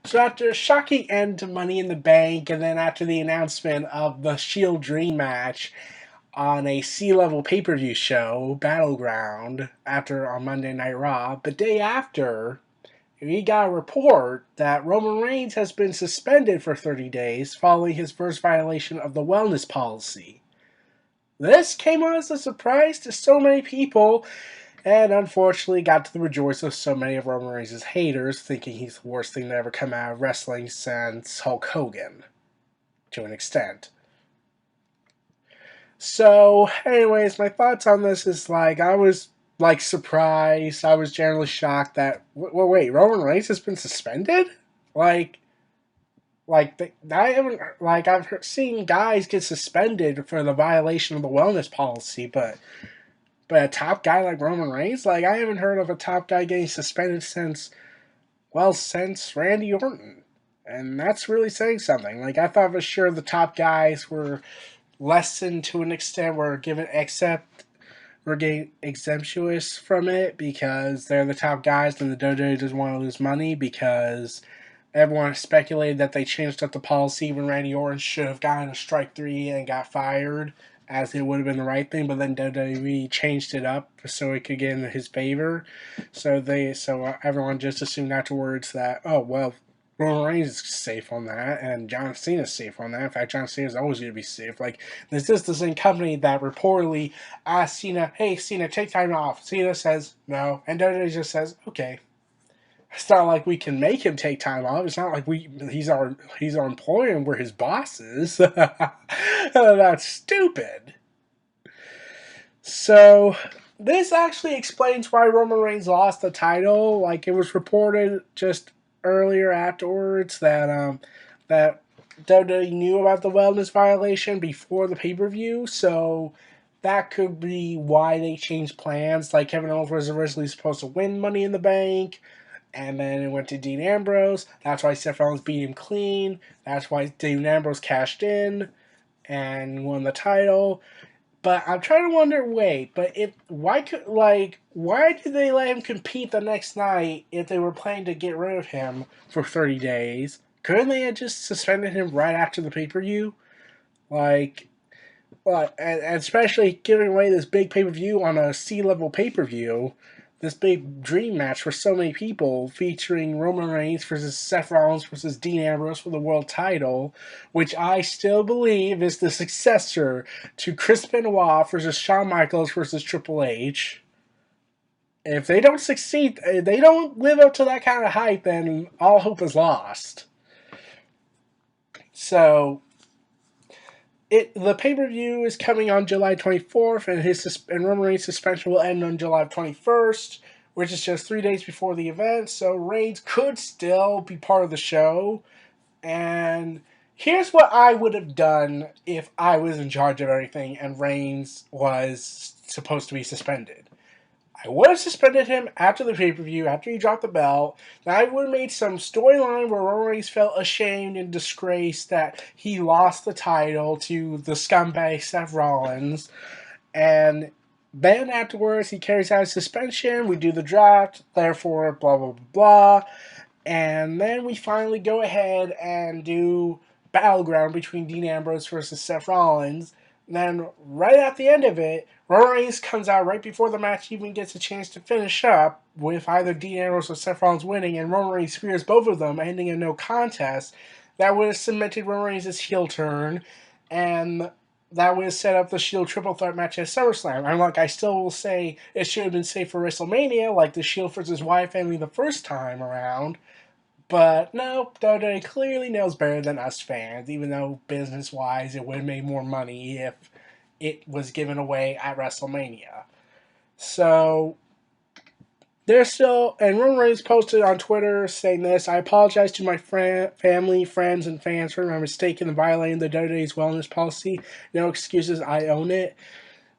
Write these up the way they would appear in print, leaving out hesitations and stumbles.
So after a shocking end to Money in the Bank, and then after the announcement of the Shield Dream match on a C-level pay-per-view show, Battleground, after on Monday Night Raw, the day after, we got a report that Roman Reigns has been suspended for 30 days following his first violation of the wellness policy. This came as a surprise to so many people, and unfortunately got to the rejoice of so many of Roman Reigns' haters, thinking he's the worst thing to ever come out of wrestling since Hulk Hogan, to an extent. So, anyways, my thoughts on this is I was surprised. I was generally shocked that wait, Roman Reigns has been suspended. Like, I haven't I've seen guys get suspended for the violation of the wellness policy, but a top guy like Roman Reigns, I haven't heard of a top guy getting suspended since Randy Orton. And that's really saying something. I thought for sure the top guys were lessened to an extent, were getting exemptuous from it because they're the top guys and the WWE doesn't want to lose money because everyone speculated that they changed up the policy when Randy Orton should have gotten a strike 3 and got fired, as it would have been the right thing, but then WWE changed it up so it could get in his favor. So everyone just assumed afterwards that, oh well, Roman Reigns is safe on that, and John Cena's safe on that. In fact, John Cena's always going to be safe. This is the same company that reportedly asked Cena, "Hey, Cena, take time off." Cena says no, and WWE just says, "Okay." It's not like we can make him take time off. It's not like he's our employee and we're his bosses. That's stupid. So this actually explains why Roman Reigns lost the title. It was reported just earlier afterwards that WWE knew about the wellness violation before the pay-per-view, so that could be why they changed plans. Kevin Owens was originally supposed to win Money in the Bank, and then it went to Dean Ambrose. That's why Seth Rollins beat him clean. That's why Dean Ambrose cashed in and won the title. But I'm trying to wonder, why did they let him compete the next night if they were planning to get rid of him for 30 days? Couldn't they have just suspended him right after the pay-per-view? And especially giving away this big pay-per-view on a C-level pay-per-view, this big dream match for so many people, featuring Roman Reigns versus Seth Rollins versus Dean Ambrose for the world title, which I still believe is the successor to Chris Benoit versus Shawn Michaels versus Triple H. If they don't succeed, if they don't live up to that kind of hype, then all hope is lost. So the pay-per-view is coming on July 24th, and Roman Reigns' suspension will end on July 21st, which is just 3 days before the event. So Reigns could still be part of the show. And here's what I would have done if I was in charge of everything and Reigns was supposed to be suspended. I would have suspended him after the pay-per-view, after he dropped the belt. And I would have made some storyline where Roman Reigns felt ashamed and disgraced that he lost the title to the scumbag Seth Rollins. And then afterwards, he carries out his suspension. We do the draft, therefore, blah, blah, blah, blah. And then we finally go ahead and do Battleground between Dean Ambrose versus Seth Rollins. And then, right at the end of it, Roman Reigns comes out right before the match even gets a chance to finish up, with either Dean Ambrose or Seth Rollins winning, and Roman Reigns spears both of them, ending in no contest. That would have cemented Roman Reigns' heel turn, and that would have set up the Shield triple threat match at SummerSlam. And I still will say it should have been saved for WrestleMania, like the Shield versus Wyatt family the first time around. But no, WWE clearly knows better than us fans, even though business-wise it would have made more money if it was given away at WrestleMania. So, and Roman Reigns posted on Twitter saying this: "I apologize to my family, friends, and fans for my mistake in violating the WWE's wellness policy. No excuses, I own it."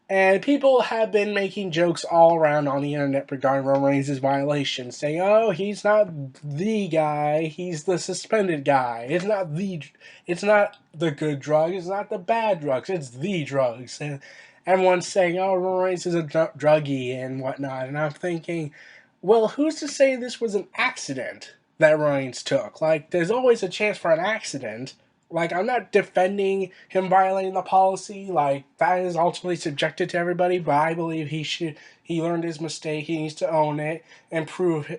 And people have been making jokes all around on the internet regarding Roman Reigns' violation, saying, "Oh, he's not the guy; he's the suspended guy. It's not the good drugs. It's not the bad drugs. It's the drugs." And everyone's saying, "Oh, Roman Reigns is a druggie and whatnot." And I'm thinking, well, who's to say this was an accident? that Reigns took. Like, there's always a chance for an accident. Like, I'm not defending him violating the policy. Like, that is ultimately subjected to everybody, but I believe he learned his mistake. He needs to own it and prove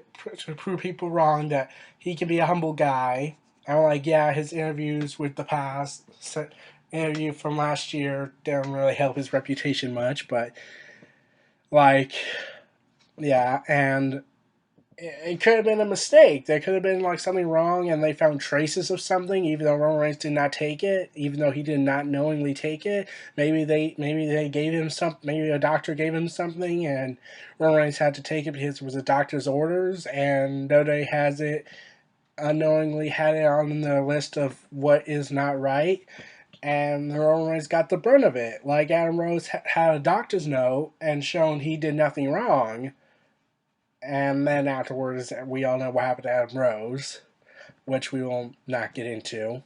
people wrong that he can be a humble guy. I'm like, yeah, his interviews with the past interview from last year didn't really help his reputation much, but like, yeah, and it could have been a mistake. There could have been like something wrong, and they found traces of something, even though Roman Reigns did not take it, even though he did not knowingly take it. Maybe they gave him some. Maybe a doctor gave him something, and Roman Reigns had to take it because it was a doctor's orders, and Dode has it unknowingly had it on the list of what is not right. And Roman Reigns got the brunt of it. Like Adam Rose had a doctor's note and shown he did nothing wrong, and then afterwards, we all know what happened to Adam Rose, which we will not get into.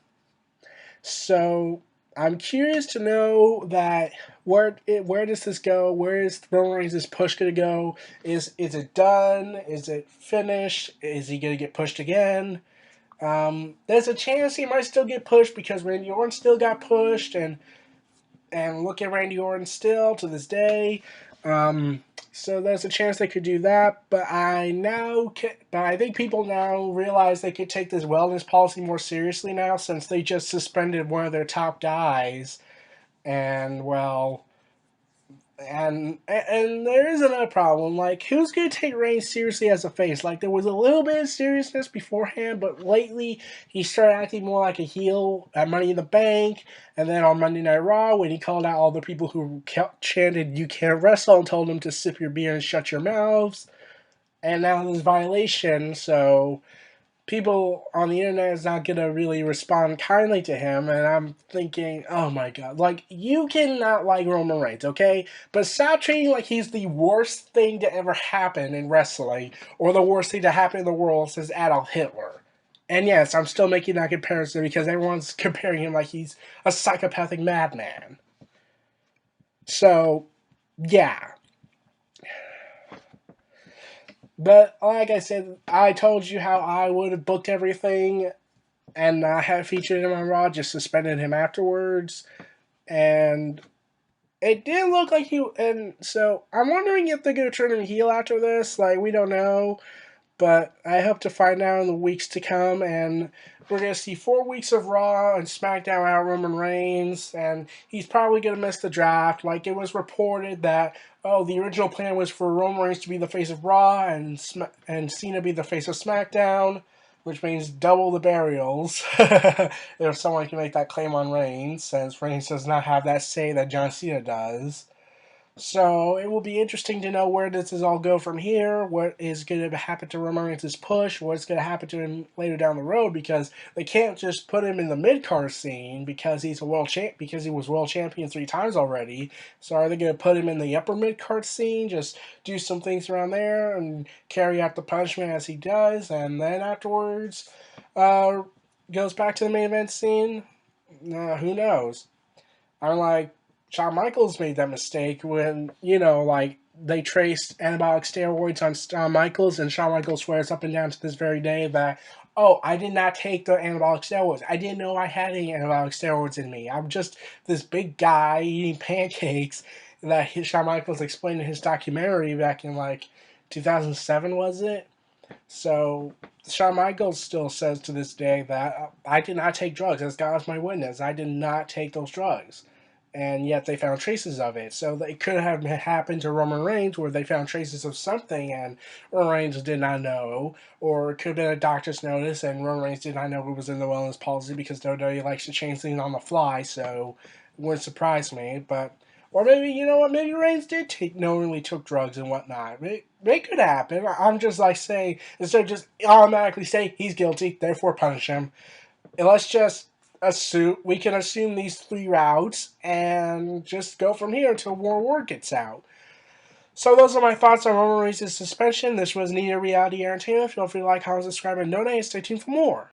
So I'm curious to know that where does this go? Where is Roman Reigns' push going to go? Is it done? Is it finished? Is he going to get pushed again? There's a chance he might still get pushed because Randy Orton still got pushed, and look at Randy Orton still to this day. So there's a chance they could do that, but I think people now realize they could take this wellness policy more seriously now since they just suspended one of their top guys, and well, and there is another problem. Like, who's going to take Reigns seriously as a face? Like, there was a little bit of seriousness beforehand, but lately he started acting more like a heel at Money in the Bank, and then on Monday Night Raw when he called out all the people who chanted "You can't wrestle" and told them to sip your beer and shut your mouths. And now there's violation, so people on the internet is not gonna really respond kindly to him, and I'm thinking, oh my god, like, you cannot like Roman Reigns, okay? But stop treating like he's the worst thing to ever happen in wrestling, or the worst thing to happen in the world since Adolf Hitler. And yes, I'm still making that comparison because everyone's comparing him like he's a psychopathic madman. So, yeah. But like I said, I told you how I would have booked everything and not have featured him on Raw, just suspended him afterwards. And it did look like he. And so I'm wondering if they're going to turn him heel after this. Like, we don't know. But I hope to find out in the weeks to come. And we're going to see 4 weeks of Raw and SmackDown without Roman Reigns. And he's probably going to miss the draft. Like, it was reported that, oh, the original plan was for Roman Reigns to be the face of Raw and Cena be the face of SmackDown, which means double the burials. If someone can make that claim on Reigns, since Reigns does not have that say that John Cena does. So it will be interesting to know where this is all go from here. What is going to happen to Roman Reigns' push? What's going to happen to him later down the road? Because they can't just put him in the mid card scene because he's a because he was world champion 3 times already. So are they going to put him in the upper mid card scene? Just do some things around there and carry out the punishment as he does, and then afterwards goes back to the main event scene. Who knows? I'm like, Shawn Michaels made that mistake when, like, they traced anabolic steroids on Shawn Michaels, and Shawn Michaels swears up and down to this very day that, oh, I did not take the anabolic steroids. I didn't know I had any anabolic steroids in me. I'm just this big guy eating pancakes that Shawn Michaels explained in his documentary back in, like, 2007, was it? So Shawn Michaels still says to this day that I did not take drugs. As God is my witness, I did not take those drugs. And yet they found traces of it. So it could have happened to Roman Reigns where they found traces of something and Roman Reigns did not know. Or it could have been a doctor's notice and Roman Reigns did not know it was in the wellness policy because WWE likes to change things on the fly. So it wouldn't surprise me. But or maybe, you know what, maybe Reigns did knowingly took drugs and whatnot. It could happen. I'm just like saying, instead of just automatically say he's guilty, therefore punish him. And let's just we can assume these 3 routes and just go from here until more word gets out. So those are my thoughts on Roman Reigns' suspension. This was Neither Reality Entertainment. Feel free to like, comment, subscribe, and donate. Stay tuned for more.